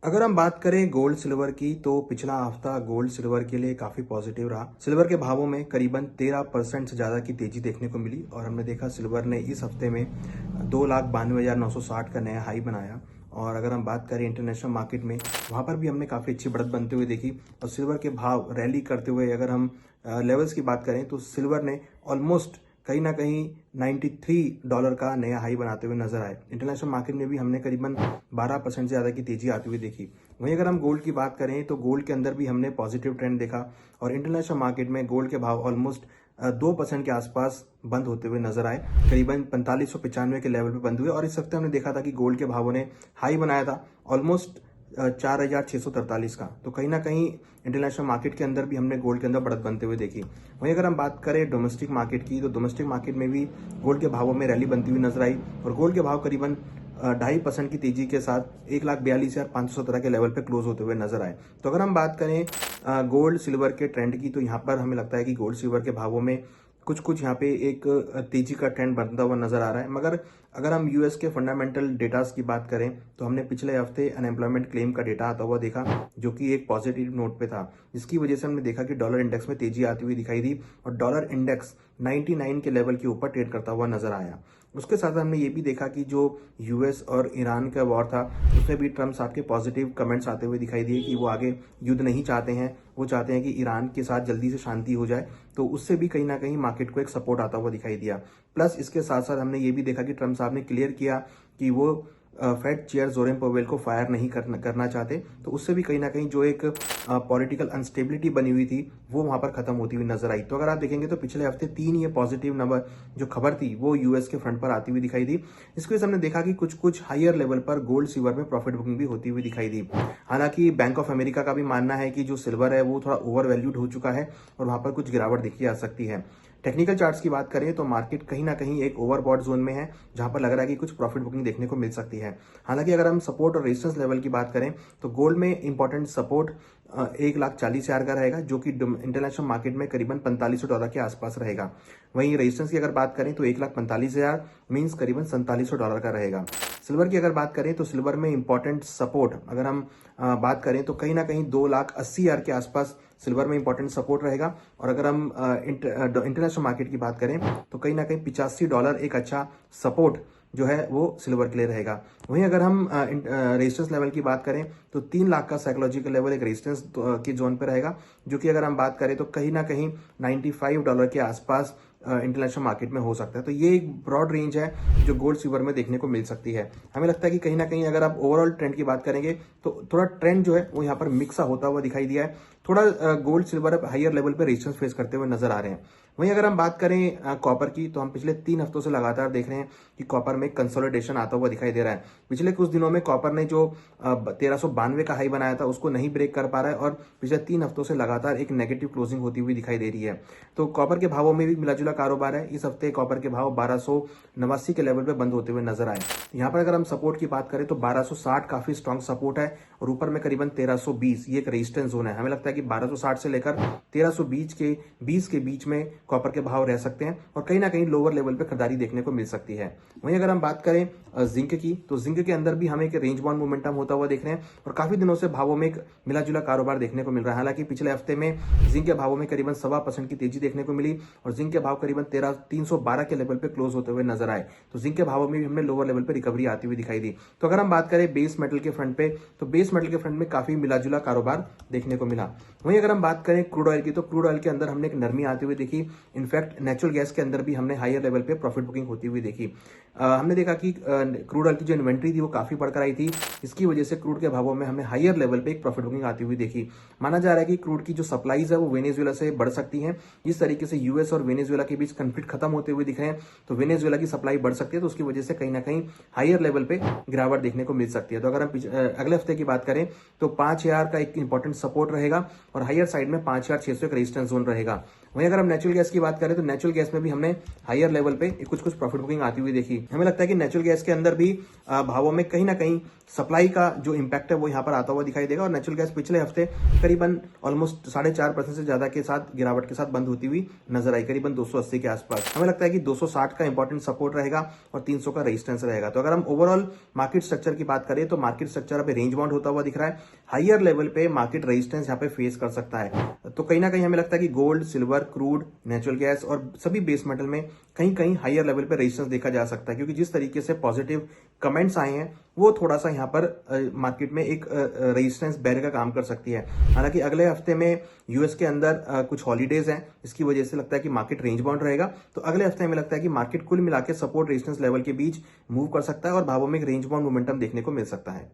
अगर हम बात करें गोल्ड सिल्वर की तो पिछला हफ्ता गोल्ड सिल्वर के लिए काफी पॉजिटिव रहा। सिल्वर के भावों में करीबन 13% से ज्यादा की तेजी देखने को मिली और हमने देखा सिल्वर ने इस हफ्ते में 2,92,960 का नया हाई बनाया। और अगर हम बात करें इंटरनेशनल मार्केट में, वहां पर भी हमने काफी अच्छी बढ़त बनते हुए देखी और सिल्वर के भाव रैली करते हुए अगर हम लेवल्स की बात करें तो सिल्वर ने ऑलमोस्ट कहीं ना कहीं $93 का नया हाई बनाते हुए नजर आए। इंटरनेशनल मार्केट में भी हमने करीबन 12% से ज्यादा की तेजी आती हुई देखी। वहीं अगर हम गोल्ड की बात करें तो गोल्ड के अंदर भी हमने पॉजिटिव ट्रेंड देखा और इंटरनेशनल मार्केट में गोल्ड के भाव ऑलमोस्ट 2% के आसपास बंद होते हुए नजर आए। करीबन 4595 के लेवल पे बंद हुए और इस हफ्ते हमने देखा था कि गोल्ड के भावों ने हाई बनाया था ऑलमोस्ट 4,643 का। तो कहीं ना कहीं इंटरनेशनल मार्केट के अंदर भी हमने गोल्ड के अंदर बढ़त बनते हुए देखी। वहीं अगर हम बात करें डोमेस्टिक मार्केट की तो डोमेस्टिक मार्केट में भी गोल्ड के भावों में रैली बनती हुई नजर आई और गोल्ड के भाव करीबन 2.5% की तेजी के साथ 1,42,517 के लेवल पे क्लोज होते हुए नजर आए। तो अगर हम बात करें गोल्ड सिल्वर के ट्रेंड की तो यहाँ पर हमें लगता है कि गोल्ड सिल्वर के भावों में कुछ यहाँ पे एक तेजी का ट्रेंड बनता हुआ नजर आ रहा है। मगर अगर हम यूएस के फंडामेंटल डेटास की बात करें तो हमने पिछले हफ्ते अनएम्प्लॉयमेंट क्लेम का डेटा आता हुआ देखा जो कि एक पॉजिटिव नोट पे था, जिसकी वजह से हमने देखा कि डॉलर इंडेक्स में तेजी आती हुई दिखाई दी और डॉलर इंडेक्स 99 के लेवल के ऊपर ट्रेड करता हुआ नजर आया। उसके साथ हमने ये भी देखा कि जो यूएस और ईरान का वॉर था उसमें भी ट्रम्प साहब के पॉजिटिव कमेंट्स आते हुए दिखाई दिए कि वो आगे युद्ध नहीं चाहते हैं, वो चाहते हैं कि ईरान के साथ जल्दी से शांति हो जाए। तो उससे भी कहीं ना कहीं मार्केट को एक सपोर्ट आता हुआ दिखाई दिया। प्लस इसके साथ साथ हमने ये भी देखा कि ट्रम्प साहब ने क्लियर किया कि वो फेड चेयर जोरेम पवेल को फायर नहीं करना चाहते। तो उससे भी कहीं ना कहीं जो एक पॉलिटिकल अनस्टेबिलिटी बनी हुई थी वो वहां पर खत्म होती हुई नजर आई। तो अगर आप देखेंगे तो पिछले हफ्ते 3 ये पॉजिटिव नंबर जो खबर थी वो यूएस के फ्रंट पर आती हुई दिखाई दी। इसके वजह से हमने देखा कि कुछ हायर लेवल पर गोल्ड सिल्वर में प्रॉफिट बुकिंग भी होती हुई दिखाई दी। हालांकि बैंक ऑफ अमेरिका का भी मानना है कि जो सिल्वर है वो थोड़ा ओवर वैल्यूड हो चुका है और वहां पर कुछ गिरावट देखी जा सकती है। टेक्निकल चार्ट्स की बात करें तो मार्केट कहीं ना कहीं एक ओवरबॉट जोन में है जहां पर लग रहा है कि कुछ प्रॉफिट बुकिंग देखने को मिल सकती है। हालांकि अगर हम सपोर्ट और रेजिस्टेंस लेवल की बात करें तो गोल्ड में इंपॉर्टेंट सपोर्ट 1,40,000 का रहेगा जो कि इंटरनेशनल मार्केट में करीबन $4500 के आसपास रहेगा। वहीं रेजिस्टेंस की अगर बात करें तो 1,45,000 मीन्स करीबन $4700 का रहेगा। सिल्वर की अगर बात करें तो सिल्वर में इंपॉर्टेंट सपोर्ट अगर हम बात करें तो कहीं ना कहीं 2,80,000 के आसपास सिल्वर में इंपॉर्टेंट सपोर्ट रहेगा। और अगर हम इंटरनेशनल मार्केट की बात करें तो कहीं ना कहीं $85 एक अच्छा सपोर्ट जो है वो सिल्वर के लिए रहेगा। वहीं अगर हम रेजिस्टेंस लेवल की बात करें तो 3 लाख का साइकोलॉजिकल लेवल एक रेजिस्टेंस की जोन पे रहेगा जो कि अगर हम बात करें तो कहीं ना कहीं $95 के आसपास इंटरनेशनल मार्केट में हो सकता है। तो ये एक ब्रॉड रेंज है जो गोल्ड सिल्वर में देखने को मिल सकती है। हमें लगता है कि कहीं ना कहीं अगर आप ओवरऑल ट्रेंड की बात करेंगे तो थोड़ा ट्रेंड जो है वो यहाँ पर मिक्सा होता हुआ दिखाई दिया है। थोड़ा गोल्ड सिल्वर हायर लेवल पे रेजिस्टेंस फेस करते हुए नजर आ रहे हैं। वहीं अगर हम बात करें कॉपर की तो हम पिछले 3 हफ्तों से लगातार देख रहे हैं कि कॉपर में कंसोलिडेशन आता हुआ दिखाई दे रहा है। पिछले कुछ दिनों में कॉपर ने जो 1392 का हाई बनाया था उसको नहीं ब्रेक कर पा रहा है और पिछले 3 हफ्तों से लगातार एक नेगेटिव क्लोजिंग होती हुई दिखाई दे रही है। तो कॉपर के भावों में भी मिलाजुला कारोबार है। इस हफ्ते कॉपर के भाव 1289 के लेवल पे बंद होते हुए नजर आए। यहाँ पर अगर हम सपोर्ट की बात करें तो 1260 काफी स्ट्रॉन्ग सपोर्ट है और ऊपर में करीबन 1320 ये एक रेजिस्टेंस जोन है। हमें लगता है कि 1260 से लेकर 1320 के बीच में कॉपर के भाव रह सकते हैं और कहीं ना कहीं लोअर लेवल पे खरीदारी देखने को मिल सकती है। वहीं अगर हम बात करें जिंक की तो जिंक के अंदर भी हमें एक रेंज बाउंड मोमेंटम होता हुआ देख रहे हैं और काफी दिनों से भावों में एक मिलाजुला कारोबार देखने को मिल रहा है। हालांकि पिछले हफ्ते में जिंक के भावों में करीबन 1.25% की तेजी देखने को मिली और जिंक के भाव करीबन 312 के लेवल पे क्लोज होते हुए नजर आए। तो जिंक के भावों में भी हमने लोअर लेवल पे रिकवरी आती हुई दिखाई दी। तो अगर हम बात करें बेस मेटल के फ्रंट पे तो बेस मेटल के फ्रंट में काफी मिलाजुला कारोबार देखने को मिला। वहीं अगर हम बात करें क्रूड ऑयल की तो क्रूड ऑयल के अंदर हमने एक नरमी आती हुई देखी। इनफैक्ट नेचुरल गैस के अंदर भी हमने हायर लेवल पे प्रॉफिट बुकिंग होती हुई देखी। हमने देखा कि क्रूड ऑयल की जो इन्वेंट्री थी वो काफी बढ़कर आई थी। इसकी वजह से क्रूड के भावों में हमने हायर लेवल पे एक प्रॉफिट बुकिंग आती हुई देखी। माना जा रहा है कि क्रूड की जो सप्लाईज है वो वेनेजुएला से बढ़ सकती है। इस तरीके से यूएस और वेनेजुएला के बीच कंफ्लिक्ट खत्म होते हुए दिख रहे हैं तो वेनेजुएला की सप्लाई बढ़ सकती है। तो उसकी वजह से कहीं ना कहीं हायर लेवल पे गिरावट देखने को मिल सकती है। तो अगर हम अगले हफ्ते की बात करें तो 5000 का एक इंपॉर्टेंट सपोर्ट रहेगा और हायर साइड में 5600 एक रेजिस्टेंस जोन रहेगा। वहीं अगर हम नेचुरल गैस गैस की बात करें तो नेचुरल गैस में भी हमने हायर लेवल पे कुछ कुछ प्रॉफिट बुकिंग आती हुई देखी। हमें लगता है कि नेचुरल गैस के अंदर भी भावों में कहीं ना कहीं सप्लाई का जो इम्पैक्ट है वो यहाँ पर आता हुआ दिखाई देगा और नेचुरल गैस पिछले हफ्ते करीबन ऑलमोस्ट 4.5% से ज्यादा के साथ गिरावट के साथ बंद होती हुई नजर आई, करीबन 280 के आसपास। हमें लगता है कि 260 का इंपॉर्टेंट सपोर्ट रहेगा और 300 का रेजिस्टेंस रहेगा। तो अगर हम ओवरऑल मार्केट स्ट्रक्चर की बात करें तो मार्केट स्ट्रक्चर अभी रेंज बाउंड होता हुआ दिख रहा है। हायर लेवल पे मार्केट रेजिस्टेंस यहाँ पे फेस कर सकता है। तो कहीं ना कहीं हमें लगता है कि gold, silver, crude, natural gas और सभी बेस मेटल में कहीं कहीं हायर लेवल पे रेजिस्टेंस देखा जा सकता है, क्योंकि जिस तरीके से पॉजिटिव कमेंट्स आए हैं वो थोड़ा सा यहाँ पर मार्केट में एक रेजिस्टेंस बैरियर का काम कर सकती है। हालांकि अगले हफ्ते में यूएस के अंदर कुछ हॉलीडेज हैं, इसकी वजह से लगता है कि मार्केट रेंज बाउंड रहेगा। तो अगले हफ्ते में लगता है कि मार्केट कुल मिला के सपोर्ट रेजिस्टेंस लेवल के बीच मूव कर सकता है और भावों में एक रेंज बाउंड मोमेंटम देखने को मिल सकता है।